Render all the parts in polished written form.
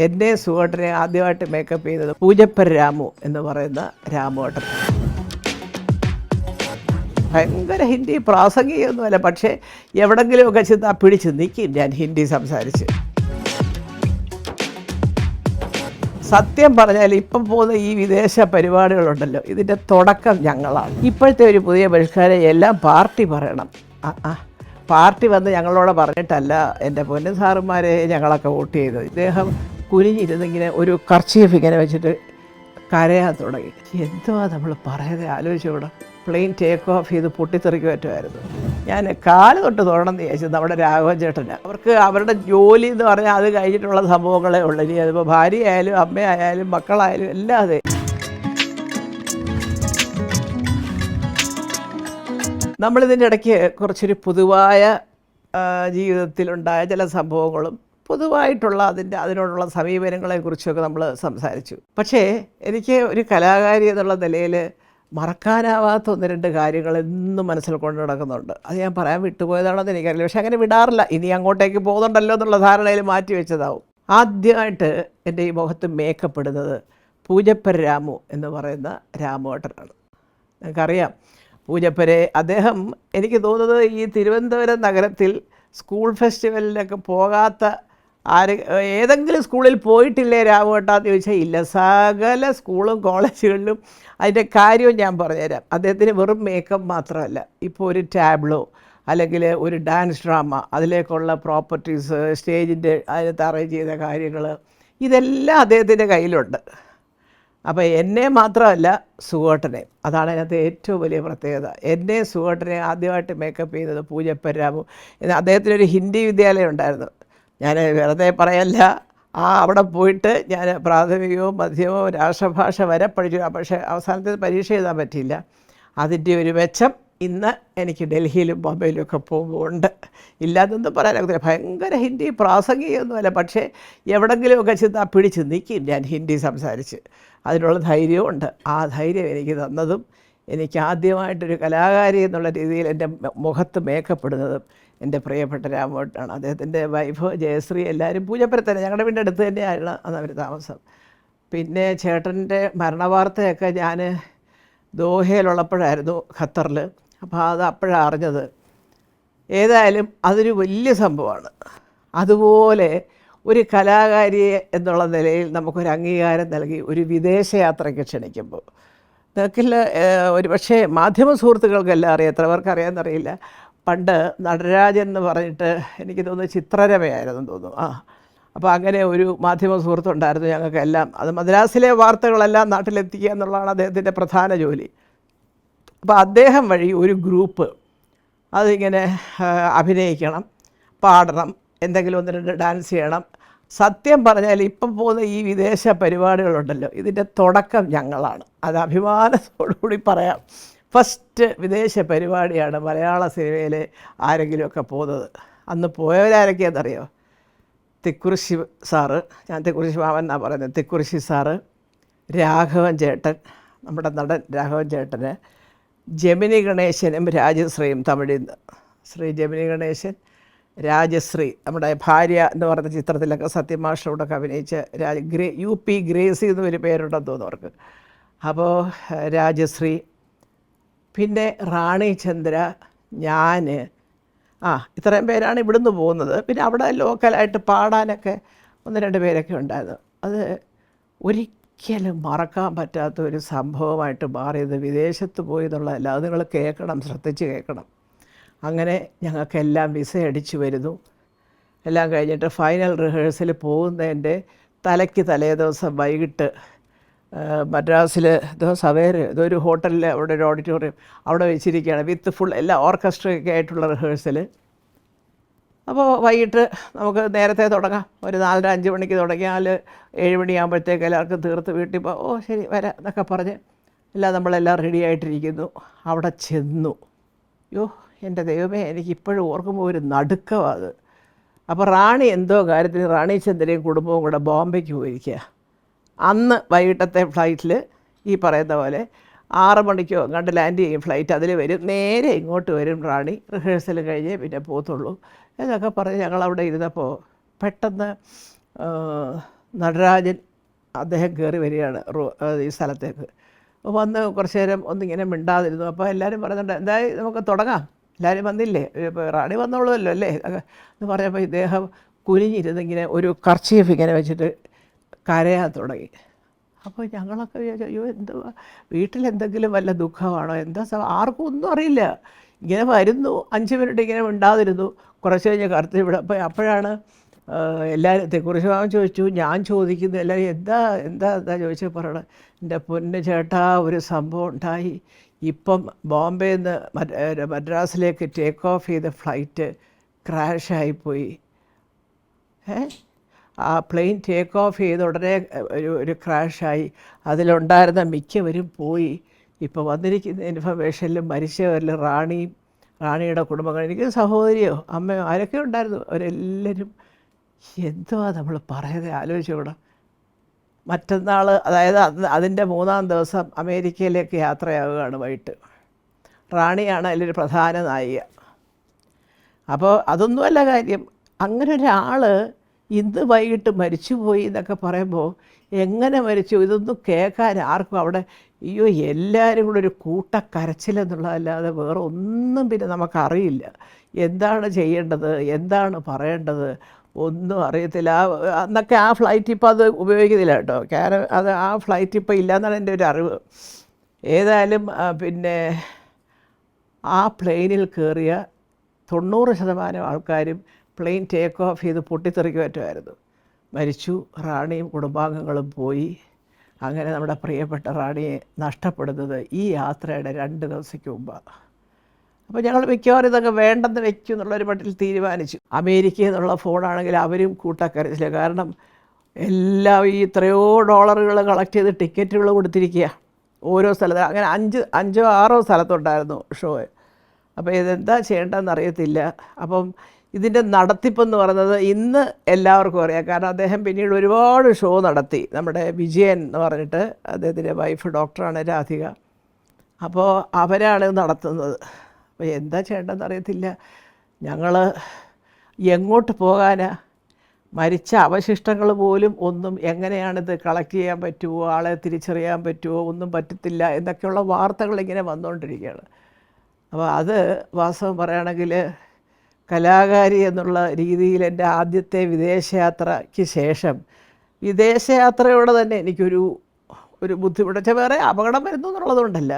എന്നെ സുഖേട്ടനെ ആദ്യമായിട്ട് മേക്കപ്പ് ചെയ്തത് പൂജപ്പര രാമു എന്ന് പറയുന്ന രാമുവേട്ടൻ. ഭയങ്കര ഹിന്ദി പ്രാസംഗികമൊന്നുമല്ല, പക്ഷേ എവിടെങ്കിലുമൊക്കെ ചെന്ന് പിടിച്ച് നിൽക്കും ഞാൻ ഹിന്ദി സംസാരിച്ച്. സത്യം പറഞ്ഞാൽ ഇപ്പം പോകുന്ന ഈ വിദേശ പരിപാടികളുണ്ടല്ലോ, ഇതിൻ്റെ തുടക്കം ഞങ്ങളാണ്. ഇപ്പോഴത്തെ ഒരു പുതിയ പരിഷ്കാരം എല്ലാം പാർട്ടി പറയണം. പാർട്ടി വന്ന് ഞങ്ങളോട് പറഞ്ഞിട്ടല്ല എൻ്റെ പൊന്നു സാറുമാരെ ഞങ്ങളൊക്കെ വോട്ട് ചെയ്തത്. ഇദ്ദേഹം കുനിഞ്ഞിരുന്നിങ്ങനെ ഒരു കർച്ചീഫ് ഇങ്ങനെ വെച്ചിട്ട് കരയാൻ തുടങ്ങി. എന്തുവാ നമ്മൾ പറയാതെ ആലോചിച്ചോടെ. പ്ലെയിൻ ടേക്ക് ഓഫ് ചെയ്ത് പൊട്ടിത്തെറിക്ക് പറ്റുമായിരുന്നു. ഞാൻ കാല് തൊട്ട് തൊടണമെന്ന് വിചാരിച്ചത് നമ്മുടെ രാഘവൻ ചേട്ടന്. അവർക്ക് അവരുടെ ജോലി എന്ന് പറഞ്ഞാൽ അത് കഴിഞ്ഞിട്ടുള്ള സംഭവങ്ങളേ ഉള്ളൂ. ഇനി അതിപ്പോൾ ഭാര്യയായാലും അമ്മയായാലും മക്കളായാലും എല്ലാം അതെ. നമ്മളിതിൻ്റെ ഇടയ്ക്ക് കുറച്ചൊരു പൊതുവായ ജീവിതത്തിലുണ്ടായ ചില സംഭവങ്ങളും പൊതുവായിട്ടുള്ള അതിനോടുള്ള സമീപനങ്ങളെക്കുറിച്ചൊക്കെ നമ്മൾ സംസാരിച്ചു. പക്ഷേ എനിക്ക് ഒരു കലാകാരി എന്നുള്ള നിലയിൽ മറക്കാനാവാത്ത ഒന്ന് രണ്ട് കാര്യങ്ങൾ എന്നും മനസ്സിൽ കൊണ്ട് നടക്കുന്നുണ്ട്. അത് ഞാൻ പറയാൻ വിട്ടുപോയതാണെന്ന് എനിക്കറിയില്ല, പക്ഷെ അങ്ങനെ വിടാറില്ല. ഇനി അങ്ങോട്ടേക്ക് പോകുന്നുണ്ടല്ലോ എന്നുള്ള ധാരണയിൽ മാറ്റി വെച്ചതാവും. ആദ്യമായിട്ട് എൻ്റെ ഈ മുഖത്ത് മേക്കപ്പ് ഇടുന്നത് പൂജപ്പര രാമു എന്ന് പറയുന്ന രാമുവേട്ടനാണ്. നിങ്ങൾക്കറിയാം പൂജപ്പരെ. അദ്ദേഹം എനിക്ക് തോന്നുന്നത് ഈ തിരുവനന്തപുരം നഗരത്തിൽ സ്കൂൾ ഫെസ്റ്റിവലിലൊക്കെ പോകാത്ത ഏതെങ്കിലും സ്കൂളിൽ പോയിട്ടില്ലേ രാമുവേട്ടാന്ന് ചോദിച്ചാൽ ഇല്ല. സകല സ്കൂളും കോളേജുകളിലും അതിൻ്റെ കാര്യവും ഞാൻ പറഞ്ഞുതരാം. അദ്ദേഹത്തിന് വെറും മേക്കപ്പ് മാത്രമല്ല, ഇപ്പോൾ ഒരു ടാബ്ലോ അല്ലെങ്കിൽ ഒരു ഡാൻസ് ഡ്രാമ, അതിലേക്കുള്ള പ്രോപ്പർട്ടീസ്, സ്റ്റേജിൻ്റെ അതിനകത്ത് അറേഞ്ച് ചെയ്ത കാര്യങ്ങൾ, ഇതെല്ലാം അദ്ദേഹത്തിൻ്റെ കയ്യിലുണ്ട്. അപ്പോൾ എന്നെ മാത്രമല്ല സുഖേട്ടനെ, അതാണ് അതിനകത്ത് ഏറ്റവും വലിയ പ്രത്യേകത. എന്നെ സുഖേട്ടനെ ആദ്യമായിട്ട് മേക്കപ്പ് ചെയ്തത് പൂജപ്പര രാമു. അദ്ദേഹത്തിനൊരു ഹിന്ദി വിദ്യാലയം ഉണ്ടായിരുന്നു. ഞാൻ വെറുതെ പറയല്ല, അവിടെ പോയിട്ട് ഞാൻ പ്രാഥമികവും മധ്യമവും രാഷ്ട്രഭാഷ വരെ പഠിച്ചു. പക്ഷേ അവസാനത്തെ പരീക്ഷ എഴുതാൻ പറ്റിയില്ല. അതിൻ്റെ ഒരു മെച്ചം ഇന്ന് എനിക്ക് ഡൽഹിയിലും ബോംബെയിലും ഒക്കെ പോകുമ്പോൾ ഉണ്ട്. ഇല്ലാതൊന്നും പറയാനാകത്തില്ല. ഭയങ്കര ഹിന്ദി പ്രാസംഗികമൊന്നുമല്ല, പക്ഷേ എവിടെങ്കിലുമൊക്കെ ചെന്ന് പിടിച്ച് നിൽക്കും ഞാൻ ഹിന്ദി സംസാരിച്ച്. അതിനുള്ള ധൈര്യവും ഉണ്ട്. ആ ധൈര്യം എനിക്ക് തന്നതും എനിക്ക് ആദ്യമായിട്ടൊരു കലാകാരി എന്നുള്ള രീതിയിൽ എൻ്റെ മുഖത്ത് മേക്കപ്പ് ഇടുന്നതും എൻ്റെ പ്രിയപ്പെട്ട രാമുവേട്ടനാണ്. അദ്ദേഹത്തിൻ്റെ വൈഫ് ജയശ്രീ എല്ലാവരും പൂജപ്പര തന്നെ, ഞങ്ങളുടെ വീടിൻ്റെ അടുത്ത് തന്നെയാണ് അന്ന് അവർ താമസം. പിന്നെ ചേട്ടൻ്റെ മരണവാർത്തയൊക്കെ ഞാൻ ദോഹയിലുള്ളപ്പോഴായിരുന്നു, ഖത്തറിൽ. അപ്പോൾ അത് അപ്പോഴാണ് അറിഞ്ഞത്. ഏതായാലും അതൊരു വലിയ സംഭവമാണ്. അതുപോലെ ഒരു കലാകാരിയെ എന്നുള്ള നിലയിൽ നമുക്കൊരു അംഗീകാരം നൽകി ഒരു വിദേശയാത്രയ്ക്ക് ക്ഷണിക്കുമ്പോൾ നിങ്ങൾക്കില്ല, ഒരു പക്ഷേ മാധ്യമ സുഹൃത്തുക്കൾക്കെല്ലാം അറിയാം, എത്ര പേർക്ക് അറിയാമെന്നറിയില്ല. പണ്ട് നടരാജൻ എന്ന് പറഞ്ഞിട്ട് എനിക്ക് തോന്നുന്നു ചിത്രരമയായിരുന്നു തോന്നുന്നു. അപ്പോൾ അങ്ങനെ ഒരു മാധ്യമ സുഹൃത്തുണ്ടായിരുന്നു ഞങ്ങൾക്കെല്ലാം. അത് മദ്രാസിലെ വാർത്തകളെല്ലാം നാട്ടിലെത്തിക്കുക എന്നുള്ളതാണ് അദ്ദേഹത്തിൻ്റെ പ്രധാന ജോലി. അപ്പോൾ അദ്ദേഹം വഴി ഒരു ഗ്രൂപ്പ് അതിങ്ങനെ അഭിനയിക്കണം, പാടണം, എന്തെങ്കിലും ഒന്ന് രണ്ട് ഡാൻസ് ചെയ്യണം. സത്യം പറഞ്ഞാൽ ഇപ്പം പോകുന്ന ഈ വിദേശ പരിപാടികളുണ്ടല്ലോ, ഇതിൻ്റെ തുടക്കം ഞങ്ങളാണ്. അത് അഭിമാനത്തോടുകൂടി പറയാം. ഫസ്റ്റ് വിദേശ പരിപാടിയാണ് മലയാള സിനിമയിലെ ആരെങ്കിലുമൊക്കെ പോകുന്നത്. അന്ന് പോയവരാരൊക്കെയാണെന്നറിയോ? തിക്കുറിശി സാറ്, ഞാൻ തിക്കുറിശി മാമൻ എന്നാണ് പറയുന്നത്, തിക്കുറിശി സാറ്, രാഘവൻ ചേട്ടൻ, നമ്മുടെ നടൻ രാഘവൻ ചേട്ടന്, ജമിനി ഗണേശനും രാജശ്രീയും, തമിഴിൽ നിന്ന് ശ്രീ ജമിനി ഗണേശൻ, രാജശ്രീ, നമ്മുടെ ഭാര്യ എന്ന് പറയുന്ന ചിത്രത്തിലൊക്കെ സത്യമാഷോടൊക്കെ അഭിനയിച്ച UP ഗ്രേസി എന്നൊരു പേരുണ്ടെന്ന് തോന്നുന്നു അവർക്ക്. അപ്പോൾ രാജശ്രീ, പിന്നെ റാണി ചന്ദ്ര, ഞാൻ, ഇത്രയും പേരാണ് ഇവിടുന്ന് പോകുന്നത്. പിന്നെ അവിടെ ലോക്കലായിട്ട് പാടാനൊക്കെ ഒന്ന് രണ്ട് പേരൊക്കെ ഉണ്ടായിരുന്നു. അത് ഒരിക്കലും മറക്കാൻ പറ്റാത്ത ഒരു സംഭവമായിട്ട് മാറിയത് വിദേശത്ത് പോയി എന്നുള്ളതല്ല. അത് നിങ്ങൾ കേൾക്കണം, ശ്രദ്ധിച്ച് കേൾക്കണം. അങ്ങനെ ഞങ്ങൾക്കെല്ലാം വിസ അടിച്ചു വരുന്നു. എല്ലാം കഴിഞ്ഞിട്ട് ഫൈനൽ റിഹേഴ്സൽ പോകുന്നതിൻ്റെ തലേ ദിവസം വൈകിട്ട് മദ്രാസിൽ ഇതൊരു ഹോട്ടലിൽ അവിടെ ഒരു ഓഡിറ്റോറിയം അവിടെ വെച്ചിരിക്കുകയാണ്, വിത്ത് ഫുൾ എല്ലാ ഓർക്കസ്ട്രയൊക്കെ ആയിട്ടുള്ള റിഹേഴ്സൽ. അപ്പോൾ വൈകിട്ട് നമുക്ക് നേരത്തെ തുടങ്ങാം, ഒരു 4-5 മണിക്ക് തുടങ്ങിയാൽ 7 മണിയാകുമ്പോഴത്തേക്ക് എല്ലാവർക്കും തീർത്ത് വീട്ടിൽ ശരി വരാം എന്നൊക്കെ പറഞ്ഞ് നമ്മളെല്ലാം റെഡി ആയിട്ടിരിക്കുന്നു. അവിടെ ചെന്നു, എൻ്റെ ദൈവമേ, എനിക്കിപ്പോഴും ഓർക്കുമ്പോൾ ഒരു നടുക്കമാണ് അത്. അപ്പോൾ റാണി എന്തോ കാര്യത്തിന് റാണി ചന്ദ്രയും കുടുംബവും കൂടെ ബോംബെക്ക് പോയിരിക്കുക. അന്ന് വൈകിട്ടത്തെ ഫ്ലൈറ്റിൽ ഈ പറയുന്ന പോലെ 6 മണിക്കോ അങ്ങോട്ട് ലാൻഡ് ചെയ്യും ഫ്ലൈറ്റ്. അതിൽ വരും, നേരെ ഇങ്ങോട്ട് വരും റാണി. റിഹേഴ്സൽ കഴിഞ്ഞേ പിന്നെ പോകത്തുള്ളൂ എന്നൊക്കെ പറഞ്ഞ് ഞങ്ങളവിടെ ഇരുന്നപ്പോൾ പെട്ടെന്ന് നടരാജൻ അദ്ദേഹം കയറി വരികയാണ് ഈ സ്ഥലത്തേക്ക്. അപ്പോൾ വന്ന് കുറച്ച് നേരം ഒന്നിങ്ങനെ മിണ്ടാതിരുന്നു. അപ്പോൾ എല്ലാവരും പറയുന്നുണ്ട്, എന്തായാലും നമുക്ക് തുടങ്ങാം, എല്ലാവരും വന്നില്ലേ, ഇപ്പോൾ റാണി വന്നോളുമല്ലോ അല്ലേ എന്ന് പറഞ്ഞപ്പോൾ ഇദ്ദേഹം കുനിഞ്ഞിരുന്നിങ്ങനെ ഒരു കർച്ചീഫ് ഇങ്ങനെ വെച്ചിട്ട് കരയാൻ തുടങ്ങി. അപ്പോൾ ഞങ്ങളൊക്കെ വിചാരിച്ചു, അയ്യോ എന്തുവാ, വീട്ടിലെന്തെങ്കിലും വല്ല ദുഃഖമാണോ, എന്താ ആർക്കും ഒന്നും അറിയില്ല. ഇങ്ങനെ വരുന്നു, 5 മിനിറ്റ് ഇങ്ങനെ മിണ്ടാതിരുന്നു, കുറച്ച് കഴിഞ്ഞ് കറുത്ത് ഇവിടെ. അപ്പോഴാണ് എല്ലാവരും തെക്കുറിശ്ശിമാവൻ ചോദിച്ചു, ഞാൻ ചോദിക്കുന്നു, എല്ലാവരും എന്താ ചോദിച്ചാൽ പറയണം, എൻ്റെ പൊന്ന് ചേട്ടാ ഒരു സംഭവം ഉണ്ടായി, ഇപ്പം ബോംബെയിൽ നിന്ന് മദ്രാസിലേക്ക് ടേക്ക് ഓഫ് ചെയ്ത ഫ്ലൈറ്റ് ക്രാഷായിപ്പോയി. ആ പ്ലെയിൻ ടേക്ക് ഓഫ് ചെയ്ത ഉടനെ ഒരു ക്രാഷായി, അതിലുണ്ടായിരുന്ന മിക്കവരും പോയി. ഇപ്പോൾ വന്നിരിക്കുന്ന ഇൻഫർമേഷനിൽ മരിച്ചവരിൽ റാണിയുടെ കുടുംബങ്ങൾ, എനിക്ക് സഹോദരിയോ അമ്മയോ ആരൊക്കെ ഉണ്ടായിരുന്നു, അവരെല്ലാവരും. എന്തുവാ നമ്മൾ പറയുന്നത് ആലോചിച്ചുകൂടാ. മറ്റന്നാൾ, അതായത് അതിൻ്റെ 3-ാം ദിവസം അമേരിക്കയിലേക്ക് യാത്രയാവുകയാണ് വൈകിട്ട്. റാണിയാണ് അതിലൊരു പ്രധാന നായിക. അപ്പോൾ അതൊന്നുമല്ല കാര്യം, അങ്ങനെ ഒരാൾ ഇന്ന് വൈകിട്ട് മരിച്ചുപോയി എന്നൊക്കെ പറയുമ്പോൾ എങ്ങനെ മരിച്ചു, ഇതൊന്നും കേൾക്കാൻ ആർക്കും അവിടെ അയ്യോ എല്ലാവരും കൂടെ ഒരു കൂട്ടക്കരച്ചിലെന്നുള്ളതല്ലാതെ വേറെ ഒന്നും പിന്നെ നമുക്കറിയില്ല. എന്താണ് ചെയ്യേണ്ടത്, എന്താണ് പറയേണ്ടത് ഒന്നും അറിയത്തില്ല. അന്നൊക്കെ ആ ഫ്ലൈറ്റ് ഇപ്പോൾ അത് ഉപയോഗിക്കുന്നില്ല കേട്ടോ, ആ ഫ്ലൈറ്റ് ഇപ്പോൾ ഇല്ലയെന്നാണ് എൻ്റെ ഒരു അറിവ്. ഏതായാലും പിന്നെ ആ പ്ലെയിനിൽ കയറിയ 90% ആൾക്കാരും പ്ലെയിൻ ടേക്ക് ഓഫ് ചെയ്ത് പൊട്ടിത്തെറിക്ക് പറ്റുമായിരുന്നു. മരിച്ചു, റാണിയും കുടുംബാംഗങ്ങളും പോയി. അങ്ങനെ നമ്മുടെ പ്രിയപ്പെട്ട റാണിയെ നഷ്ടപ്പെടുന്നത് ഈ യാത്രയുടെ 2 ദിവസത്തേക്ക് മുമ്പാണ്. അപ്പോൾ ഞങ്ങൾ മിക്കവാറും ഇതൊക്കെ വേണ്ടെന്ന് വെക്കും എന്നുള്ളൊരു മട്ടിൽ തീരുമാനിച്ചു. അമേരിക്കയിൽ നിന്നുള്ള ഫോണാണെങ്കിൽ അവരും കൂട്ടക്കരച്ചില്ല. കാരണം എല്ലാം ഈ എത്രയോ ഡോളറുകൾ കളക്ട് ചെയ്ത് ടിക്കറ്റുകൾ കൊടുത്തിരിക്കുക ഓരോ സ്ഥലത്ത്. അങ്ങനെ 5-6 സ്ഥലത്തുണ്ടായിരുന്നു ഷോ. അപ്പോൾ ഇതെന്താ ചെയ്യേണ്ടതെന്ന് അറിയത്തില്ല. അപ്പം ഇതിൻ്റെ നടത്തിപ്പെന്ന് പറയുന്നത് ഇന്ന് എല്ലാവർക്കും അറിയാം. കാരണം അദ്ദേഹം പിന്നീട് ഒരുപാട് ഷോ നടത്തി. നമ്മുടെ വിജയൻ എന്ന് പറഞ്ഞിട്ട്, അദ്ദേഹത്തിൻ്റെ വൈഫ് ഡോക്ടറാണ് രാധിക. അപ്പോൾ അവരാണ് നടത്തുന്നത്. അപ്പോൾ എന്താ ചെയ്യേണ്ടതെന്ന് അറിയത്തില്ല. ഞങ്ങൾ എങ്ങോട്ട് പോകാനാ, മരിച്ച അവശിഷ്ടങ്ങൾ പോലും ഒന്നും എങ്ങനെയാണിത് കളക്ട് ചെയ്യാൻ പറ്റുമോ, ആളെ തിരിച്ചറിയാൻ പറ്റുമോ, ഒന്നും പറ്റത്തില്ല എന്നൊക്കെയുള്ള വാർത്തകൾ ഇങ്ങനെ വന്നുകൊണ്ടിരിക്കുകയാണ്. അപ്പോൾ അത് വാസ്തവം പറയുകയാണെങ്കിൽ കലാകാരി എന്നുള്ള രീതിയിൽ എൻ്റെ ആദ്യത്തെ വിദേശയാത്രയ്ക്ക് ശേഷം, വിദേശയാത്രയോടെ തന്നെ എനിക്കൊരു ബുദ്ധിമുട്ട്, വേറെ അപകടം വരുന്നു എന്നുള്ളതുകൊണ്ടല്ല,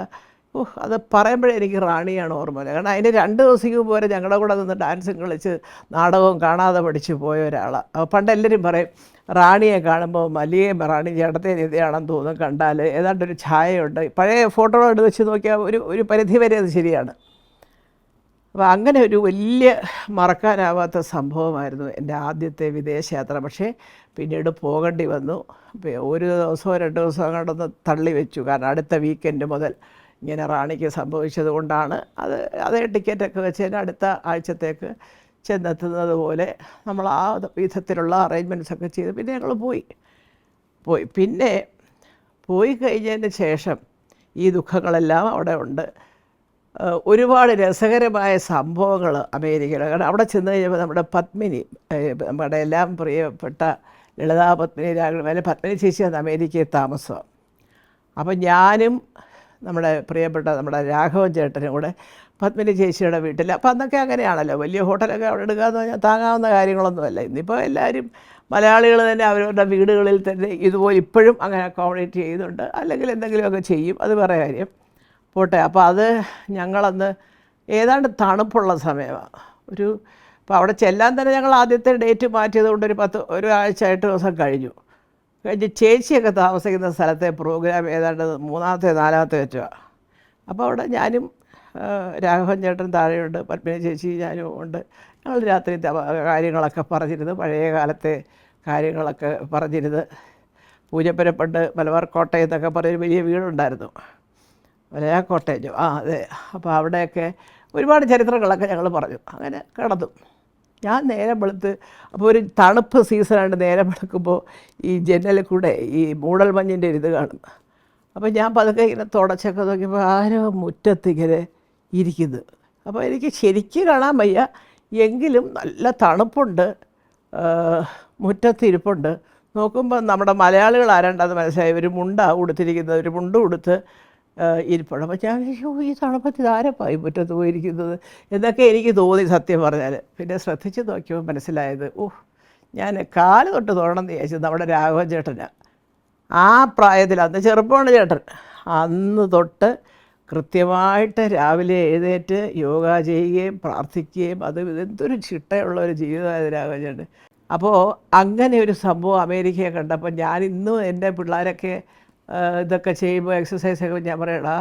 അത് പറയുമ്പോഴേ എനിക്ക് റാണിയാണ് ഓർമ്മ വരിക. കാരണം അതിന് 2 ദിവസത്തേക്ക് പോരെ ഞങ്ങളുടെ കൂടെ നിന്ന് ഡാൻസും കളിച്ച് നാടകവും കാണാതെ പഠിച്ച് പോയ ഒരാളാണ്. പണ്ട് എല്ലാവരും പറയും റാണിയെ കാണുമ്പോൾ മല്ലികയും റാണി ചേട്ടത്തെ രീതിയാണെന്ന് തോന്നും, കണ്ടാൽ ഏതാണ്ടൊരു ഛായയുണ്ട്. പഴയ ഫോട്ടോകൾ എടുത്ത് വെച്ച് നോക്കിയാൽ ഒരു പരിധി വരെ അത് ശരിയാണ്. അപ്പോൾ അങ്ങനെ ഒരു വലിയ മറക്കാനാവാത്ത സംഭവമായിരുന്നു എൻ്റെ ആദ്യത്തെ വിദേശയാത്ര. പക്ഷേ പിന്നീട് പോകേണ്ടി വന്നു. ഒരു ദിവസമോ 2 ദിവസമോ അങ്ങോട്ടൊന്ന് തള്ളി വെച്ചു. കാരണം അടുത്ത വീക്കെൻഡ് മുതൽ ഇങ്ങനെ റാണിക്ക് സംഭവിച്ചത് കൊണ്ടാണ് അതേ ടിക്കറ്റൊക്കെ വെച്ച് അടുത്ത ആഴ്ചത്തേക്ക് ചെന്നെത്തുന്നത് പോലെ നമ്മൾ ആ വിധത്തിലുള്ള അറേഞ്ച്മെൻറ്റ്സൊക്കെ ചെയ്ത് പിന്നെ ഞങ്ങൾ പോയി. പിന്നെ പോയി കഴിഞ്ഞതിന് ശേഷം ഈ ദുഃഖങ്ങളെല്ലാം അവിടെ ഉണ്ട്. ഒരുപാട് രസകരമായ സംഭവങ്ങൾ അമേരിക്കയിൽ. കാരണം അവിടെ ചെന്ന് കഴിഞ്ഞപ്പോൾ നമ്മുടെ പത്മിനി, നമ്മുടെ എല്ലാം പ്രിയപ്പെട്ട ലളിതാ പത്മിനി രാഘവൻ, പത്മിനി ചേച്ചിയാണ് അമേരിക്കയിൽ താമസം. അപ്പം ഞാനും നമ്മുടെ പ്രിയപ്പെട്ട നമ്മുടെ രാഘവൻ ചേട്ടനും കൂടെ പത്മിനി ചേച്ചിയുടെ വീട്ടിൽ. അപ്പം അന്നൊക്കെ അങ്ങനെയാണല്ലോ, വലിയ ഹോട്ടലൊക്കെ അവിടെ എടുക്കുക എന്ന് പറഞ്ഞാൽ താങ്ങാവുന്ന കാര്യങ്ങളൊന്നുമല്ല. ഇന്നിപ്പോൾ എല്ലാവരും മലയാളികൾ തന്നെ അവരവരുടെ വീടുകളിൽ തന്നെ ഇതുപോലെ ഇപ്പോഴും അങ്ങനെ അക്കോമഡേറ്റ് ചെയ്യുന്നുണ്ട്, അല്ലെങ്കിൽ എന്തെങ്കിലുമൊക്കെ ചെയ്യും, അത് വേറെ കാര്യം പോട്ടെ. അപ്പോൾ അത് ഞങ്ങളന്ന് ഏതാണ്ട് തണുപ്പുള്ള സമയമാണ്. അപ്പോൾ അവിടെ ചെല്ലാൻ തന്നെ ഞങ്ങൾ ആദ്യത്തെ ഡേറ്റ് മാറ്റിയത് കൊണ്ട് ഒരു ആഴ്ച 8 ദിവസം കഴിഞ്ഞ് ചേച്ചിയൊക്കെ താമസിക്കുന്ന സ്ഥലത്തെ പ്രോഗ്രാം ഏതാണ്ട് 3-ാമത്തെ 4-ാമത്തെ വെച്ചാണ്. അപ്പോൾ അവിടെ ഞാനും രാഘവൻ ചേട്ടൻ താഴെയുണ്ട്, പത്മിനി ചേച്ചി ഞാനും ഉണ്ട്. ഞങ്ങൾ രാത്രി കാര്യങ്ങളൊക്കെ പറഞ്ഞിരുന്നു, പഴയ കാലത്തെ കാര്യങ്ങളൊക്കെ പറഞ്ഞിരുന്ന്. പൂജപ്പുര പണ്ട് മലബാർ കോട്ടയം എന്നൊക്കെ പറഞ്ഞൊരു വലിയ വീടുണ്ടായിരുന്നു, മലയാ കോട്ടേജോ, അതെ. അപ്പോൾ അവിടെയൊക്കെ ഒരുപാട് ചരിത്രങ്ങളൊക്കെ ഞങ്ങൾ പറഞ്ഞു. അങ്ങനെ കിടന്നു. ഞാൻ നേരം വെളുത്ത്, അപ്പോൾ ഒരു തണുപ്പ് സീസണായിട്ട് നേരം വെളുക്കുമ്പോൾ ഈ ജനലിൽ കൂടെ ഈ മൂടൽ മഞ്ഞിൻ്റെ ഇത് കാണും. അപ്പോൾ ഞാൻ പതുക്കെ ഇങ്ങനെ തുടച്ചൊക്കെ നോക്കിയപ്പോൾ ആരോ മുറ്റത്തിങ്ങനെ ഇരിക്കുന്നു. അപ്പോൾ എനിക്ക് ശരിക്കും കാണാൻ വയ്യ, എങ്കിലും നല്ല തണുപ്പുണ്ട്, മുറ്റത്തിരിപ്പുണ്ട്. നോക്കുമ്പോൾ നമ്മുടെ മലയാളികൾ ആരാണ്ടെന്ന് മനസ്സിലായി. ഒരു മുണ്ടാണ് ഉടുത്തിരിക്കുന്നത്, ഒരു മുണ്ട് ഉടുത്ത് ഇരിപ്പുണ്ട്. അപ്പോൾ ഞാൻ അയ്യോ ഈ തണുപ്പത്ത് ഇതാരപ്പായി മുറ്റത്ത് പോയിരിക്കുന്നത് എന്നൊക്കെ എനിക്ക് തോന്നി സത്യം പറഞ്ഞാൽ. പിന്നെ ശ്രദ്ധിച്ച് നോക്കിയപ്പോൾ മനസ്സിലായത്, ഞാൻ കാല് തൊട്ട് തൊടണമെന്ന് വിചാരിച്ചത് നമ്മുടെ രാഘവൻ ചേട്ടനാണ്. ആ പ്രായത്തിൽ, അന്ന് ചെറുപ്പമാണ് ചേട്ടൻ, അന്ന് തൊട്ട് കൃത്യമായിട്ട് രാവിലെ എഴുന്നേറ്റ് യോഗ ചെയ്യുകയും പ്രാർത്ഥിക്കുകയും അത് എന്തൊരു ചിട്ടയുള്ള ഒരു ജീവിതമായത് രാഘവൻ ചേട്ടൻ. അപ്പോൾ അങ്ങനെ ഒരു സംഭവം അമേരിക്കയെ കണ്ടപ്പോൾ ഞാൻ ഇന്നും എൻ്റെ പിള്ളേരൊക്കെ ഇതൊക്കെ ചെയ്യുമ്പോൾ എക്സസൈസൊക്കെ ഞാൻ പറയടാ,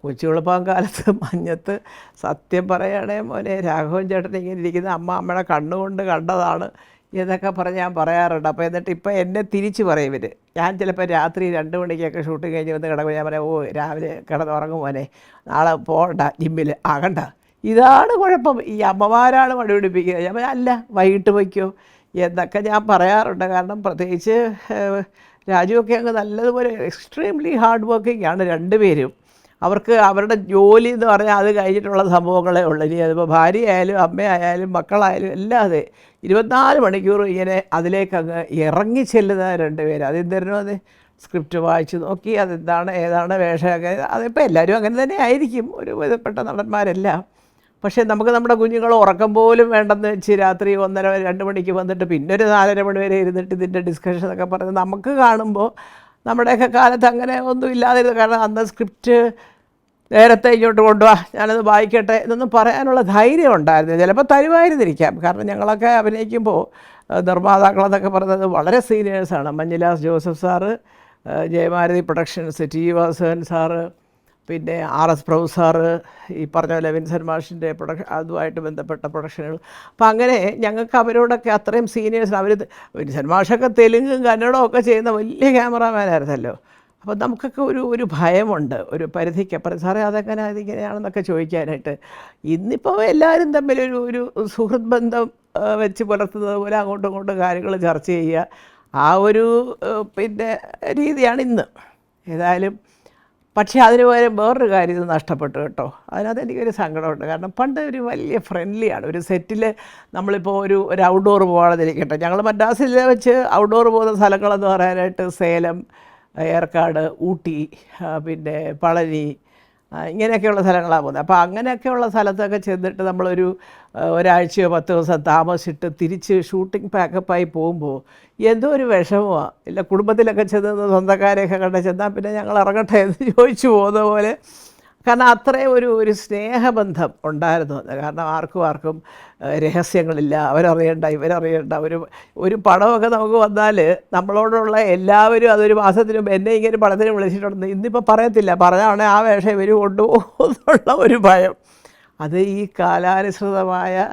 കൊച്ചു വെളുപ്പാൻ കാലത്ത് മഞ്ഞത്ത് സത്യം പറയുകയാണേ മോനെ രാഘവൻ ചേട്ടൻ ഇങ്ങനെ ഇരിക്കുന്ന അമ്മയുടെ കണ്ണുകൊണ്ട് കണ്ടതാണ് എന്നൊക്കെ പറഞ്ഞ് ഞാൻ പറയാറുണ്ട്. അപ്പോൾ എന്നിട്ട് ഇപ്പോൾ എന്നെ തിരിച്ച് പറയും ഇവർ. ഞാൻ ചിലപ്പോൾ രാത്രി 2 മണിക്കൊക്കെ ഷൂട്ടിങ് കഴിഞ്ഞ് വന്ന് കിടക്കുമ്പോൾ ഞാൻ പറയാം, രാവിലെ കിടന്നുറങ്ങും മോനെ, നാളെ പോകണ്ട ജിമ്മിൽ ആകണ്ട. ഇതാണ് കുഴപ്പം, ഈ അമ്മമാരാണ് മടി പിടിപ്പിക്കുന്നത്. ഞാൻ അല്ല, വൈകിട്ട് വയ്ക്കോ എന്നൊക്കെ ഞാൻ പറയാറുണ്ട്. കാരണം പ്രത്യേകിച്ച് രാജുവൊക്കെ അങ്ങ് നല്ലതുപോലെ എക്സ്ട്രീംലി ഹാർഡ് വർക്കിംഗ് ആണ് രണ്ടുപേരും. അവർക്ക് അവരുടെ ജോലി എന്ന് പറഞ്ഞാൽ അത് കഴിഞ്ഞിട്ടുള്ള സംഭവങ്ങളേ ഉള്ളൂ. ഇനി അതിപ്പോൾ ഭാര്യയായാലും അമ്മയായാലും മക്കളായാലും എല്ലാതെ 24 മണിക്കൂറും ഇങ്ങനെ അതിലേക്ക് അങ്ങ് ഇറങ്ങി ചെല്ലുന്ന രണ്ടുപേരും. അതെന്തായിരുന്നു, അത് സ്ക്രിപ്റ്റ് വായിച്ച് നോക്കി അതെന്താണ് ഏതാണ് വേഷമൊക്കെ. അതിപ്പോൾ എല്ലാവരും അങ്ങനെ തന്നെ ആയിരിക്കും, ഒരു വിധപ്പെട്ട നടന്മാരെല്ലാം. പക്ഷേ നമുക്ക് നമ്മുടെ കുഞ്ഞുങ്ങൾ ഉറക്കം പോലും വേണ്ടെന്ന് വെച്ച് രാത്രി 1:30-2 മണിക്ക് വന്നിട്ട് പിന്നെ ഒരു 4:30 മണി വരെ ഇരുന്നിട്ട് ഇതിൻ്റെ ഡിസ്കഷനൊക്കെ പറഞ്ഞ് നമുക്ക് കാണുമ്പോൾ നമ്മുടെയൊക്കെ കാലത്ത് അങ്ങനെ ഒന്നും ഇല്ലാതിരുന്നു. കാരണം അന്ന് സ്ക്രിപ്റ്റ് നേരത്തെ ഇങ്ങോട്ട് കൊണ്ടുപോവാ, ഞാനത് വായിക്കട്ടെ എന്നൊന്നും പറയാനുള്ള ധൈര്യം ഉണ്ടായിരുന്നു. ചിലപ്പോൾ തരുമായിരുന്നിരിക്കാം. കാരണം ഞങ്ങളൊക്കെ അഭിനയിക്കുമ്പോൾ നിർമ്മാതാക്കളെന്നൊക്കെ പറയുന്നത് വളരെ സീനിയേഴ്സാണ്. Manjilas Joseph sir, Jayamarathi productions T Vasavan sir, പിന്നെ RS പ്രഭു സാറ്, ഈ പറഞ്ഞ പോലെ വിൻസെൻ്റ് മാഷിൻ്റെ അതുമായിട്ട് ബന്ധപ്പെട്ട പ്രൊഡക്ഷനുകൾ. അപ്പോൾ അങ്ങനെ ഞങ്ങൾക്ക് അവരോടൊക്കെ അത്രയും സീനിയേഴ്സ്. വിൻസെൻ്റ് മാഷൊക്കെ തെലുങ്കും കന്നഡവും ഒക്കെ ചെയ്യുന്ന വലിയ ക്യാമറാമാനായിരുന്നല്ലോ. അപ്പോൾ നമുക്കൊക്കെ ഒരു ഭയമുണ്ട്, ഒരു പരിധിക്കപ്പുറം. സാറേ അതെങ്ങനെ ഇതിങ്ങനെയാണെന്നൊക്കെ ചോദിക്കാനായിട്ട്. ഇന്നിപ്പോൾ എല്ലാവരും തമ്മിൽ ഒരു സുഹൃത്ത് ബന്ധം വെച്ച് പുലർത്തുന്നത് പോലെ അങ്ങോട്ടും ഇങ്ങോട്ടും കാര്യങ്ങൾ ചർച്ച ചെയ്യുക, ആ ഒരു പിന്നെ രീതിയാണ് ഇന്ന്. ഏതായാലും പക്ഷേ അതിന് പകരം വേറൊരു കാര്യം ഇത് നഷ്ടപ്പെട്ടു കേട്ടോ. അതിനകത്ത് എനിക്കൊരു സങ്കടമുണ്ട്. കാരണം പണ്ട് ഒരു വലിയ ഫ്രണ്ട്ലിയാണ്. ഒരു സെറ്റിൽ നമ്മളിപ്പോൾ ഒരു ഔട്ട്ഡോർ പോകാതിരിക്കട്ടെ, ഞങ്ങൾ മദ്രാസിൽ വെച്ച് ഔട്ട്ഡോർ പോകുന്ന സ്ഥലങ്ങളെന്ന് പറയാനായിട്ട് സേലം, ഏർക്കാട്, ഊട്ടി, പിന്നെ പളനി, ഇങ്ങനെയൊക്കെയുള്ള സ്ഥലങ്ങളാണ് പോകുന്നത്. അപ്പോൾ അങ്ങനെയൊക്കെയുള്ള സ്ഥലത്തൊക്കെ ചെന്നിട്ട് നമ്മളൊരു ഒരാഴ്ചയോ 10 ദിവസം താമസിച്ചിട്ട് തിരിച്ച് ഷൂട്ടിംഗ് പാക്കപ്പായി പോകുമ്പോൾ എന്തോ ഒരു വിഷമമാണ്. ഇല്ല കുടുംബത്തിലൊക്കെ ചെന്ന് സ്വന്തക്കാരെയൊക്കെ കണ്ട് ചെന്നാൽ പിന്നെ ഞങ്ങൾ ഇറങ്ങട്ടെ എന്ന് ചോദിച്ചു പോകുന്ന പോലെ. കാരണം അത്രയും ഒരു സ്നേഹബന്ധം ഉണ്ടായിരുന്നു. കാരണം ആർക്കും രഹസ്യങ്ങളില്ല, അവരറിയണ്ട ഇവരറിയണ്ട. ഒരു പടമൊക്കെ നമുക്ക് വന്നാൽ നമ്മളോടുള്ള എല്ലാവരും അതൊരു മാസത്തിന് മുമ്പ് എന്നെ ഇങ്ങനെ പടത്തിന് വിളിച്ചിട്ടുണ്ട്. ഇന്നിപ്പോൾ പറയത്തില്ല, പറഞ്ഞാണെ ആ വേഷം ഇവർ കൊണ്ടുപോകുന്നുള്ള ഒരു ഭയം. അത് ഈ കാലാനുസൃതമായ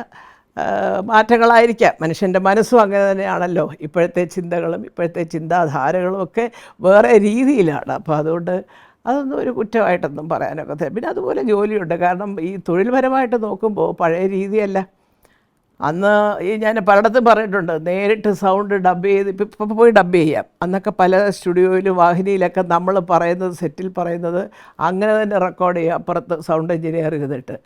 മാറ്റങ്ങളായിരിക്കാം. മനുഷ്യൻ്റെ മനസ്സും അങ്ങനെ തന്നെയാണല്ലോ. ഇപ്പോഴത്തെ ചിന്തകളും ഇപ്പോഴത്തെ ചിന്താധാരകളും ഒക്കെ വേറെ രീതിയിലാണ്. അപ്പോൾ അതുകൊണ്ട് അതൊന്നും ഒരു കുറ്റമായിട്ടൊന്നും പറയാനൊക്കെ. പിന്നെ അതുപോലെ ജോലിയുണ്ട്. കാരണം ഈ തൊഴിൽപരമായിട്ട് നോക്കുമ്പോൾ പഴയ രീതിയല്ല. അന്ന് ഞാൻ പലയിടത്തും പറഞ്ഞിട്ടുണ്ട്, നേരിട്ട് സൗണ്ട് ഡബ് ചെയ്ത് ഇപ്പം പോയി ഡബ് ചെയ്യാം. അന്നൊക്കെ പല സ്റ്റുഡിയോയിലും വാഹിനിയിലൊക്കെ നമ്മൾ പറയുന്നത്, സെറ്റിൽ പറയുന്നത് അങ്ങനെ തന്നെ റെക്കോർഡ് ചെയ്യുക, അപ്പുറത്ത് സൗണ്ട് എഞ്ചിനീയർ ഇരുന്നിട്ട്.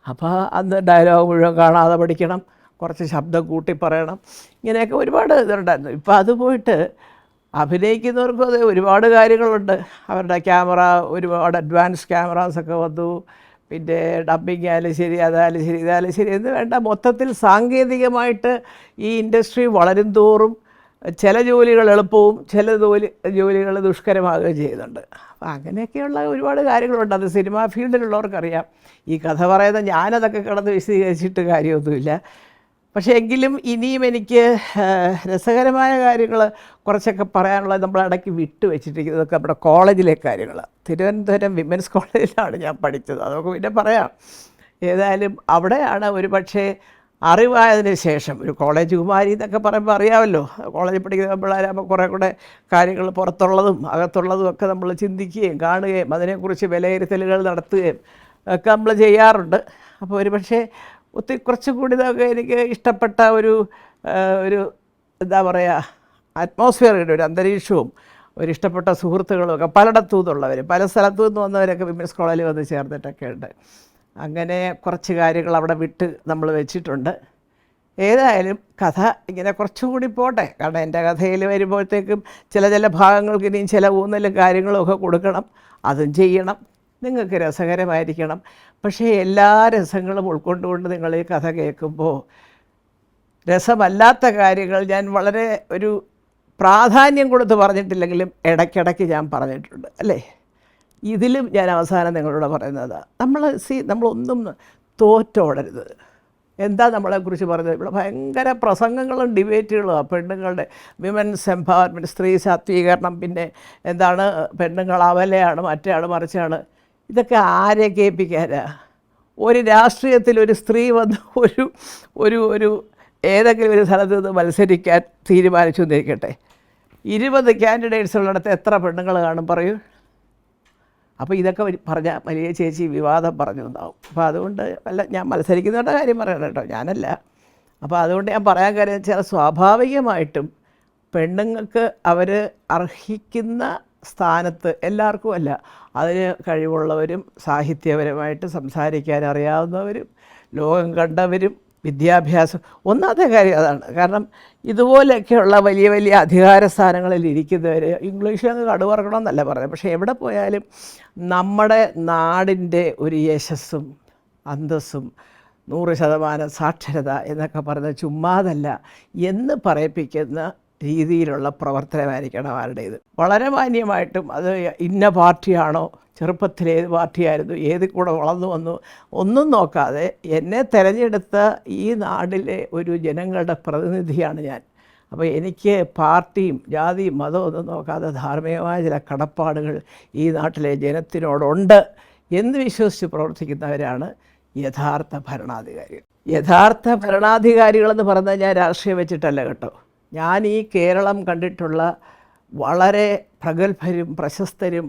അപ്പോൾ അന്ന് ഡയലോഗ് മുഴുവൻ കാണാതെ പഠിക്കണം, കുറച്ച് ശബ്ദം കൂട്ടി പറയണം, ഇങ്ങനെയൊക്കെ ഒരുപാട് ഇതുണ്ടായിരുന്നു. ഇപ്പം അത് പോയിട്ട് അഭിനയിക്കുന്നവർക്കും അത് ഒരുപാട് കാര്യങ്ങളുണ്ട്. അവരുടെ ക്യാമറ ഒരുപാട് അഡ്വാൻസ് ക്യാമറാസൊക്കെ വന്നു. പിന്നെ ഡബ്ബിങ് ആയാലും ശരി, അതായാലും ശരി, ഇതായാലും ശരി എന്ന് വേണ്ട, മൊത്തത്തിൽ സാങ്കേതികമായിട്ട് ഈ ഇൻഡസ്ട്രി വളരും തോറും ചില ജോലികൾ എളുപ്പവും ചില ജോലികൾ ദുഷ്കരമാകുകയും ചെയ്യുന്നുണ്ട്. അപ്പോൾ അങ്ങനെയൊക്കെയുള്ള ഒരുപാട് കാര്യങ്ങളുണ്ട്. അത് സിനിമാ ഫീൽഡിലുള്ളവർക്കറിയാം. ഈ കഥ പറയുന്ന ഞാനതൊക്കെ കിടന്ന് വിശദീകരിച്ചിട്ട് കാര്യമൊന്നുമില്ല. പക്ഷേ എങ്കിലും ഇനിയും എനിക്ക് രസകരമായ കാര്യങ്ങൾ കുറച്ചൊക്കെ പറയാനുള്ളത് നമ്മൾ ഇടയ്ക്ക് വിട്ടു വെച്ചിട്ടിരിക്കുന്നതൊക്കെ നമ്മുടെ കോളേജിലെ കാര്യങ്ങൾ. തിരുവനന്തപുരം വിമൻസ് കോളേജിലാണ് ഞാൻ പഠിച്ചത്, അതൊക്കെ പിന്നെ പറയാം. ഏതായാലും അവിടെയാണ് ഒരു പക്ഷേ അറിവായതിന് ശേഷം ഒരു കോളേജ് കുമാരി എന്നൊക്കെ പറയുമ്പോൾ അറിയാമല്ലോ, കോളേജിൽ പഠിക്കുന്ന പിള്ളേരാകുമ്പോൾ കുറേ കൂടെ കാര്യങ്ങൾ പുറത്തുള്ളതും അകത്തുള്ളതും ഒക്കെ നമ്മൾ ചിന്തിക്കുകയും കാണുകയും അതിനെക്കുറിച്ച് വിലയിരുത്തലുകൾ നടത്തുകയും ഒക്കെ നമ്മൾ ചെയ്യാറുണ്ട്. അപ്പോൾ ഒരു പക്ഷേ ഒത്തിരി കുറച്ചുകൂടി ഇതൊക്കെ എനിക്ക് ഇഷ്ടപ്പെട്ട ഒരു എന്താ പറയുക അറ്റ്മോസ്ഫിയറുടെ ഒരു അന്തരീക്ഷവും ഒരു ഇഷ്ടപ്പെട്ട സുഹൃത്തുക്കളും ഒക്കെ പലയിടത്തു നിന്നുള്ളവർ, പല സ്ഥലത്തു നിന്ന് വന്നവരൊക്കെ വിമൻസ് കോളേജിൽ വന്ന് ചേർന്നിട്ടൊക്കെ ഉണ്ട്. അങ്ങനെ കുറച്ച് കാര്യങ്ങൾ അവിടെ വിട്ട് നമ്മൾ വെച്ചിട്ടുണ്ട്. ഏതായാലും കഥ ഇങ്ങനെ കുറച്ചും കൂടി പോട്ടെ, കാരണം എൻ്റെ കഥയിൽ വരുമ്പോഴത്തേക്കും ചില ഭാഗങ്ങൾക്ക് ഇനിയും ചില ഊന്നലും കാര്യങ്ങളും ഒക്കെ കൊടുക്കണം, അതും ചെയ്യണം, നിങ്ങൾക്ക് രസകരമായിരിക്കണം. പക്ഷേ എല്ലാ രസങ്ങളും ഉൾക്കൊണ്ടുകൊണ്ട് നിങ്ങൾ ഈ കഥ കേൾക്കുമ്പോൾ രസമല്ലാത്ത കാര്യങ്ങൾ ഞാൻ വളരെ ഒരു പ്രാധാന്യം കൊടുത്ത് പറഞ്ഞിട്ടില്ലെങ്കിലും ഇടയ്ക്കിടയ്ക്ക് ഞാൻ പറഞ്ഞിട്ടുണ്ട്, അല്ലേ? ഇതിലും ഞാൻ അവസാനം നിങ്ങളോട് പറയുന്നത്, നമ്മളൊന്നും തോറ്റോടരുത്. എന്താ നമ്മളെക്കുറിച്ച് പറഞ്ഞത്? ഇവിടെ ഭയങ്കര പ്രസംഗങ്ങളും ഡിബേറ്റുകളും പെണ്ണുങ്ങളുടെ വിമൻസ് എംപവർമെൻറ്റ്, സ്ത്രീ ശാക്തീകരണം, പിന്നെ എന്താണ് പെണ്ണുങ്ങൾ അവലയാണ്, മറ്റേയാണ്, മറിച്ചാണ്. ഇതൊക്കെ ആരെ കേൾപ്പിക്കാനാ? ഒരു രാഷ്ട്രീയത്തിലൊരു സ്ത്രീ വന്ന് ഒരു ഏതെങ്കിലും ഒരു സ്ഥലത്ത് നിന്ന് മത്സരിക്കാൻ തീരുമാനിച്ചു എന്നിരിക്കട്ടെ, 20 കാൻഡിഡേറ്റ്സ് ഉള്ളിടത്ത് എത്ര പെണ്ണുങ്ങൾ കാണും പറയൂ? അപ്പോൾ ഇതൊക്കെ പറഞ്ഞാൽ വലിയ ചേച്ചി വിവാദം പറഞ്ഞു എന്നാവും. അപ്പോൾ അതുകൊണ്ട് ഞാൻ മത്സരിക്കുന്നവരുടെ കാര്യം പറയണം കേട്ടോ, ഞാനല്ല. അപ്പോൾ അതുകൊണ്ട് ഞാൻ പറയാൻ കാര്യം വെച്ചാൽ, സ്വാഭാവികമായിട്ടും പെണ്ണുങ്ങൾക്ക് അവർ അർഹിക്കുന്ന സ്ഥാനത്ത്, എല്ലാവർക്കും അല്ല, അതിന് കഴിവുള്ളവരും സാഹിത്യപരമായിട്ട് സംസാരിക്കാൻ അറിയാവുന്നവരും ലോകം കണ്ടവരും വിദ്യാഭ്യാസം, ഒന്നാമത്തെ കാര്യം അതാണ്. കാരണം ഇതുപോലെയൊക്കെയുള്ള വലിയ വലിയ അധികാര സ്ഥാനങ്ങളിൽ ഇരിക്കുന്നവർ ഇംഗ്ലീഷ് അങ്ങ് കടുവറക്കണമെന്നല്ല പറയുന്നത്, പക്ഷേ എവിടെ പോയാലും നമ്മുടെ നാടിൻ്റെ ഒരു യശസ്സും അന്തസ്സും 100% സാക്ഷരത എന്നൊക്കെ പറയുന്നത് ചുമ്മാതല്ല എന്ന് പറയിപ്പിക്കുന്ന രീതിയിലുള്ള പ്രവർത്തനമായിരിക്കണം ആരുടേത്. വളരെ മാന്യമായിട്ടും, അത് ഇന്ന പാർട്ടിയാണോ, ചെറുപ്പത്തിൽ ഏത് പാർട്ടിയായിരുന്നു, ഏത് കൂടെ വളർന്നു വന്നു, ഒന്നും നോക്കാതെ എന്നെ തിരഞ്ഞെടുത്ത ഈ നാട്ടിലെ ഒരു ജനങ്ങളുടെ പ്രതിനിധിയാണ് ഞാൻ. അപ്പോൾ എനിക്ക് പാർട്ടിയും ജാതിയും മതവും ഒന്നും നോക്കാതെ ധാർമ്മികമായ ചില കടപ്പാടുകൾ ഈ നാട്ടിലെ ജനത്തിനോടുണ്ട് എന്ന് വിശ്വസിച്ച് പ്രവർത്തിക്കുന്നവരാണ് യഥാർത്ഥ ഭരണാധികാരികൾ. യഥാർത്ഥ ഭരണാധികാരികളെന്ന് പറഞ്ഞാൽ ഞാൻ രാഷ്ട്രീയം വെച്ചിട്ടല്ല കേട്ടോ. ഞാൻ ഈ കേരളം കണ്ടിട്ടുള്ള വളരെ പ്രഗത്ഭരും പ്രശസ്തരും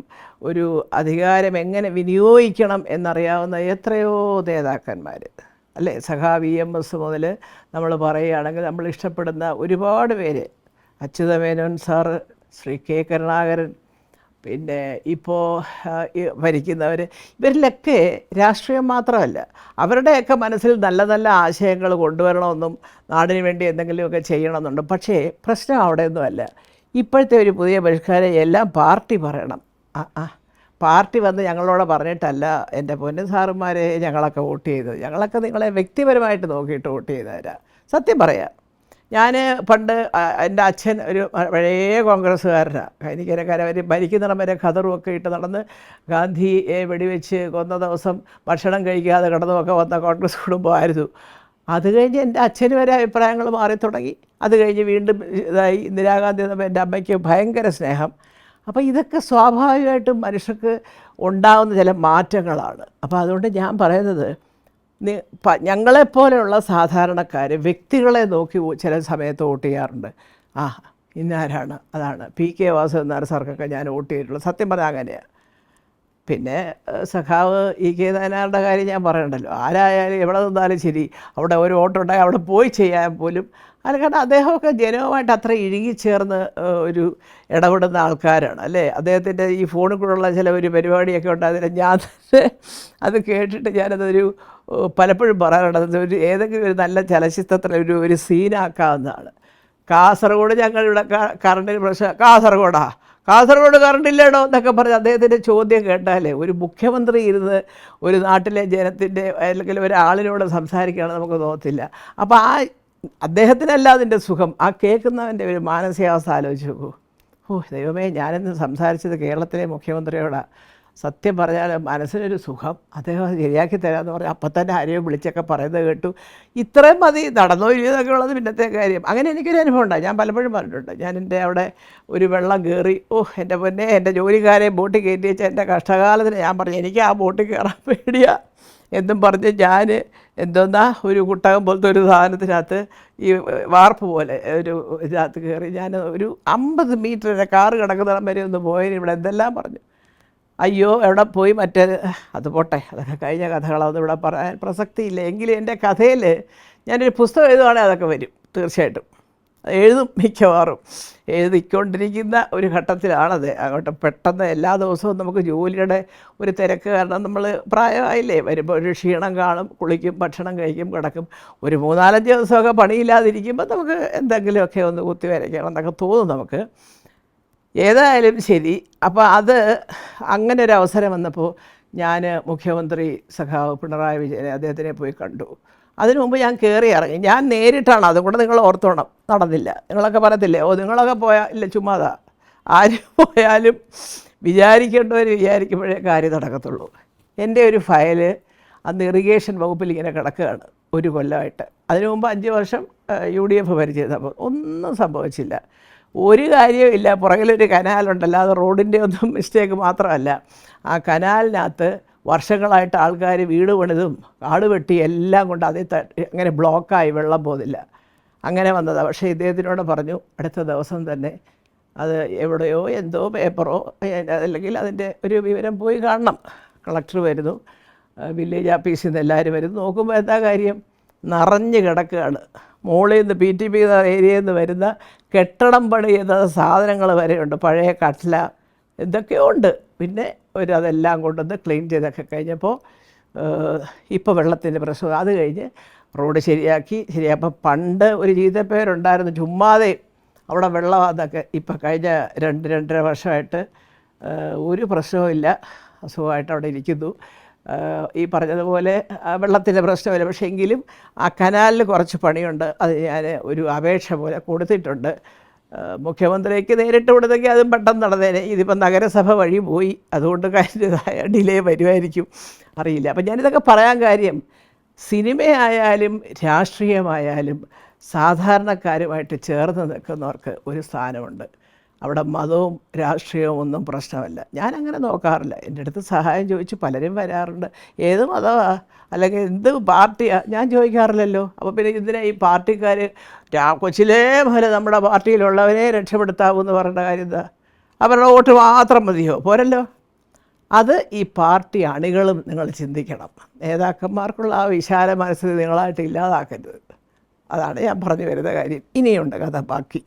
ഒരു അധികാരം എങ്ങനെ വിനിയോഗിക്കണം എന്നറിയാവുന്ന എത്രയോ നേതാക്കന്മാർ, അല്ലേ? സഖാവ് EMS മുതൽ നമ്മൾ പറയുകയാണെങ്കിൽ നമ്മൾ ഇഷ്ടപ്പെടുന്ന ഒരുപാട് പേര്, അച്യുതമേനോൻ സാറ്, ശ്രീ K കരുണാകരൻ, പിന്നെ ഇപ്പോൾ ഭരിക്കുന്നവർ, ഇവരിലൊക്കെ രാഷ്ട്രീയം മാത്രമല്ല, അവരുടെയൊക്കെ മനസ്സിൽ നല്ല നല്ല ആശയങ്ങൾ കൊണ്ടുവരണമെന്നും നാടിന് വേണ്ടി എന്തെങ്കിലുമൊക്കെ ചെയ്യണമെന്നുണ്ട്. പക്ഷേ പ്രശ്നം അവിടെയൊന്നുമല്ല. ഇപ്പോഴത്തെ ഒരു പുതിയ പരിഷ്കാരം എല്ലാം പാർട്ടി പറയണം. പാർട്ടി വന്ന് ഞങ്ങളോട് പറഞ്ഞിട്ടല്ല എൻ്റെ പൊന്നു സാറുമാരെ ഞങ്ങളൊക്കെ വോട്ട് ചെയ്തത്, ഞങ്ങളൊക്കെ നിങ്ങളെ വ്യക്തിപരമായിട്ട് നോക്കിയിട്ട് വോട്ട് ചെയ്തവരാ. സത്യം പറയാം, ഞാൻ പണ്ട് എൻ്റെ അച്ഛൻ ഒരു പഴയ കോൺഗ്രസ്സുകാരനാണ്. എനിക്കെനക്കാരവർ ഭരിക്കുന്നിടം വരെ ഖദറുമൊക്കെ ഇട്ട് നടന്ന് ഗാന്ധിയെ വെടിവെച്ച് കൊന്ന ദിവസം ഭക്ഷണം കഴിക്കാതെ കിടന്നുമൊക്കെ വന്ന കോൺഗ്രസ് കുടുംബമായിരുന്നു. അത് കഴിഞ്ഞ് എൻ്റെ അച്ഛന് വരെ അഭിപ്രായങ്ങൾ മാറി തുടങ്ങി. അത് കഴിഞ്ഞ് വീണ്ടും ഇതായി ഇന്ദിരാഗാന്ധി എന്നപ്പോൾ എൻ്റെ അമ്മയ്ക്ക് ഭയങ്കര സ്നേഹം. അപ്പോൾ ഇതൊക്കെ സ്വാഭാവികമായിട്ടും മനുഷ്യർക്ക് ഉണ്ടാകുന്ന ചില മാറ്റങ്ങളാണ്. അപ്പോൾ അതുകൊണ്ട് ഞാൻ പറയുന്നത്, ഞങ്ങളെപ്പോലെയുള്ള സാധാരണക്കാർ വ്യക്തികളെ നോക്കി ചില സമയത്ത് വോട്ട് ചെയ്യാറുണ്ട്. ഇന്നാരാണ്, അതാണ് PK വാസുദേവൻ സാർക്കൊക്കെ ഞാൻ വോട്ട് ചെയ്തിട്ടുള്ളത്. സത്യം പറഞ്ഞാൽ അങ്ങനെയാണ്. പിന്നെ സഖാവ് EK നായനാരുടെ കാര്യം ഞാൻ പറയണ്ടല്ലോ, ആരായാലും എവിടെ നിന്നാലും ശരി, അവിടെ ഒരു വോട്ടുണ്ടായി അവിടെ പോയി ചെയ്യാൻ പോലും, കാരണം അദ്ദേഹമൊക്കെ ജനവുമായിട്ട് അത്ര ഇഴുകിച്ചേർന്ന് ഒരു ഇടപെടുന്ന ആൾക്കാരാണ്, അല്ലേ? അദ്ദേഹത്തിൻ്റെ ഈ ഫോണിൽ കൂടെയുള്ള ചില ഒരു പരിപാടിയൊക്കെ ഉണ്ട്, അതിന് ഞാൻ തന്നെ അത് കേട്ടിട്ട് ഞാനതൊരു പലപ്പോഴും പറയാറുണ്ട്, ഏതെങ്കിലും ഒരു നല്ല ചലച്ചിത്രത്തിൽ ഒരു സീനാക്കാവുന്നതാണ്. കാസർഗോഡ് ഞങ്ങളിവിടെ കറണ്ടിന് പ്രശ്നം, കാസർഗോഡ് കറണ്ടില്ലേടോ എന്നൊക്കെ പറഞ്ഞ് അദ്ദേഹത്തിൻ്റെ ചോദ്യം കേട്ടാലേ, ഒരു മുഖ്യമന്ത്രി ഇരുന്ന് ഒരു നാട്ടിലെ ജനത്തിൻ്റെ അല്ലെങ്കിൽ ഒരാളിനോട് സംസാരിക്കുകയാണെന്ന് നമുക്ക് തോന്നത്തില്ല. അപ്പോൾ അദ്ദേഹത്തിനല്ല അതിൻ്റെ സുഖം, കേൾക്കുന്നവൻ്റെ ഒരു മാനസികാവസ്ഥ ആലോചിച്ച് നോക്കൂ. ദൈവമേ, ഞാനിന്ന് സംസാരിച്ചത് കേരളത്തിലെ മുഖ്യമന്ത്രിയോടാണ്. സത്യം പറഞ്ഞാൽ മനസ്സിനൊരു സുഖം, അദ്ദേഹം അത് ശരിയാക്കി തരാമെന്ന് പറഞ്ഞാൽ അപ്പം തന്നെ ആരെയും വിളിച്ചൊക്കെ പറയുന്നത് കേട്ടു. ഇത്രയും മതി, നടന്നോ ഇല്ലതൊക്കെ ഉള്ളത് പിന്നത്തെ കാര്യം. അങ്ങനെ എനിക്കൊരു അനുഭവം ഉണ്ടായി, ഞാൻ പലപ്പോഴും പറഞ്ഞിട്ടുണ്ട്. ഞാൻ എൻ്റെ അവിടെ ഒരു വെള്ളം കയറി, എൻ്റെ പൊന്നെ, എൻ്റെ ജോലിക്കാരെ ബോട്ടിൽ കയറ്റി വെച്ചാൽ എൻ്റെ കഷ്ടകാലത്തിന് ഞാൻ പറഞ്ഞു എനിക്ക് ആ ബോട്ടിൽ കയറാൻ പേടിയാ എന്നും പറഞ്ഞ് ഞാൻ ഒരു കുട്ടകം പോലത്തെ ഒരു സാധനത്തിനകത്ത്, ഈ വാർപ്പ് പോലെ ഒരു ഇതിനകത്ത് കയറി ഞാൻ ഒരു 50 മീറ്റർ കാറ് കിടക്കുന്നിടം വരെ ഒന്ന് പോയതിന് ഇവിടെ എന്തെല്ലാം പറഞ്ഞു. അയ്യോ എവിടെ പോയി അത് പോട്ടെ, അതൊക്കെ കഴിഞ്ഞ കഥകളൊന്നും ഇവിടെ പറയാൻ പ്രസക്തിയില്ല. എങ്കിലും എൻ്റെ കഥയിൽ ഞാനൊരു പുസ്തകം എഴുതുവാണെങ്കിൽ അതൊക്കെ വരും തീർച്ചയായിട്ടും. എഴുതും, മിക്കവാറും എഴുതിക്കൊണ്ടിരിക്കുന്ന ഒരു ഘട്ടത്തിലാണത്. അങ്ങോട്ട് പെട്ടെന്ന് എല്ലാ ദിവസവും നമുക്ക് ജോലിയുടെ ഒരു തിരക്ക് കാരണം നമ്മൾ പ്രായമായില്ലേ, വരുമ്പോൾ ഒരു ക്ഷീണം കാണും, കുളിക്കും, ഭക്ഷണം കഴിക്കും, കിടക്കും. ഒരു 3-4 ദിവസമൊക്കെ പണിയില്ലാതിരിക്കുമ്പോൾ നമുക്ക് എന്തെങ്കിലുമൊക്കെ ഒന്ന് കുത്തി വരയ്ക്കണം എന്നൊക്കെ തോന്നും നമുക്ക്. ഏതായാലും ശരി, അപ്പോൾ അത് അങ്ങനെ ഒരു അവസരം വന്നപ്പോൾ ഞാൻ മുഖ്യമന്ത്രി സഖാവ് പിണറായി വിജയനെ അദ്ദേഹത്തിനെ പോയി കണ്ടു. അതിനു മുമ്പ് ഞാൻ കയറി ഇറങ്ങി. ഞാൻ നേരിട്ടാണ്, അതും കൂടെ നിങ്ങൾ ഓർത്തോണം, നടന്നില്ല. നിങ്ങളൊക്കെ പറയത്തില്ലേ, ഓ നിങ്ങളൊക്കെ പോയാൽ ഇല്ല, ചുമ്മാതാ. ആര് പോയാലും വിചാരിക്കേണ്ടവർ വിചാരിക്കുമ്പോഴേ കാര്യം നടക്കത്തുള്ളൂ. എൻ്റെ ഒരു ഫയല് അന്ന് ഇറിഗേഷൻ വകുപ്പിൽ ഇങ്ങനെ കിടക്കുകയാണ് 1 കൊല്ലമായിട്ട്. അതിനു മുമ്പ് 5 വർഷം UDF ഭരിച്ചിരുന്നപ്പോൾ ഒന്നും സംഭവിച്ചില്ല, ഒരു കാര്യവുമില്ല. പുറകിലൊരു കനാലുണ്ടല്ലോ, അത് റോഡിൻ്റെ ഒന്നും മിസ്റ്റേക്ക് മാത്രമല്ല. ആ കനാലിനകത്ത് വർഷങ്ങളായിട്ട് ആൾക്കാർ വീട് പണിതും കാട് വെട്ടി എല്ലാം കൊണ്ട് അതേ അങ്ങനെ ബ്ലോക്കായി, വെള്ളം പോകുന്നില്ല. അങ്ങനെ വന്നതാണ്. പക്ഷേ ഇദ്ദേഹത്തിനോട് പറഞ്ഞു അടുത്ത ദിവസം തന്നെ അത് എവിടെയോ എന്തോ പേപ്പറോ അല്ലെങ്കിൽ അതിൻ്റെ ഒരു വിവരം പോയി കാണണം. കളക്ടർ വരുന്നു, വില്ലേജ് ഓഫീസിൽ നിന്ന് എല്ലാവരും വരുന്നു. നോക്കുമ്പോൾ എന്താ കാര്യം, നിറഞ്ഞ് കിടക്കുകയാണ്. മുകളിൽ നിന്ന് PTP ഏരിയയിൽ നിന്ന് വരുന്ന കെട്ടിടം പണി ചെയ്ത സാധനങ്ങൾ വരെയുണ്ട്. പഴയ കട്ട്ല എന്തൊക്കെയോ ഉണ്ട്. പിന്നെ അതെല്ലാം കൊണ്ടുവന്ന് ക്ലീൻ ചെയ്തൊക്കെ കഴിഞ്ഞപ്പോൾ ഇപ്പോൾ വെള്ളത്തിൻ്റെ പ്രശ്നം. അത് കഴിഞ്ഞ് റോഡ് ശരിയായപ്പോൾ പണ്ട് ഒരു ചീത്തപ്പേരുണ്ടായിരുന്നു, ചുമ്മാതെ അവിടെ വെള്ളം അതൊക്കെ. ഇപ്പം കഴിഞ്ഞ 2-2.5 വർഷമായിട്ട് ഒരു പ്രശ്നവുമില്ല, അസുഖമായിട്ട് അവിടെ ഇരിക്കുന്നു. ഈ പറഞ്ഞതുപോലെ വെള്ളത്തിൻ്റെ പ്രശ്നമില്ല. പക്ഷേ എങ്കിലും ആ കനാലിൽ കുറച്ച് പണിയുണ്ട്. അത് ഞാൻ ഒരു അപേക്ഷ പോലെ കൊടുത്തിട്ടുണ്ട്. മുഖ്യമന്ത്രിക്ക് നേരിട്ട് കൊടുത്തെങ്കിൽ അതും പെട്ടെന്ന് നടന്നേനെ. ഇതിപ്പം നഗരസഭ വഴി പോയി, അതുകൊണ്ട് കാര്യതായ ഡിലേ വരുമായിരിക്കും, അറിയില്ല. അപ്പം ഞാനിതൊക്കെ പറയാൻ കാര്യം, സിനിമയായാലും രാഷ്ട്രീയമായാലും സാധാരണക്കാരുമായിട്ട് ചേർന്ന് നിൽക്കുന്നവർക്ക് ഒരു സ്ഥാനമുണ്ട്. അവിടെ മതവും രാഷ്ട്രീയവും ഒന്നും പ്രശ്നമല്ല. ഞാനങ്ങനെ നോക്കാറില്ല. എൻ്റെ അടുത്ത് സഹായം ചോദിച്ച് പലരും വരാറുണ്ട്. ഏത് മതമാണ് അല്ലെങ്കിൽ എന്ത് പാർട്ടിയാണ് ഞാൻ ചോദിക്കാറില്ലല്ലോ. അപ്പോൾ പിന്നെ ഇതിനെ ഈ പാർട്ടിക്കാർ കൊച്ചിലേ പോലെ നമ്മുടെ പാർട്ടിയിലുള്ളവരെ രക്ഷപ്പെടുത്താവൂന്ന് പറയേണ്ട കാര്യം എന്താ? അവരുടെ വോട്ട് മാത്രം മതിയോ? പോരല്ലോ. അത് ഈ പാർട്ടി അണികളും നിങ്ങൾ ചിന്തിക്കണം. നേതാക്കന്മാർക്കുള്ള ആ വിശാല മനസ്സിൽ നിങ്ങളായിട്ട് ഇല്ലാതാക്കരുത്. അതാണ് ഞാൻ പറഞ്ഞു വരുന്ന കാര്യം. ഇനിയുണ്ട് കഥ ബാക്കി.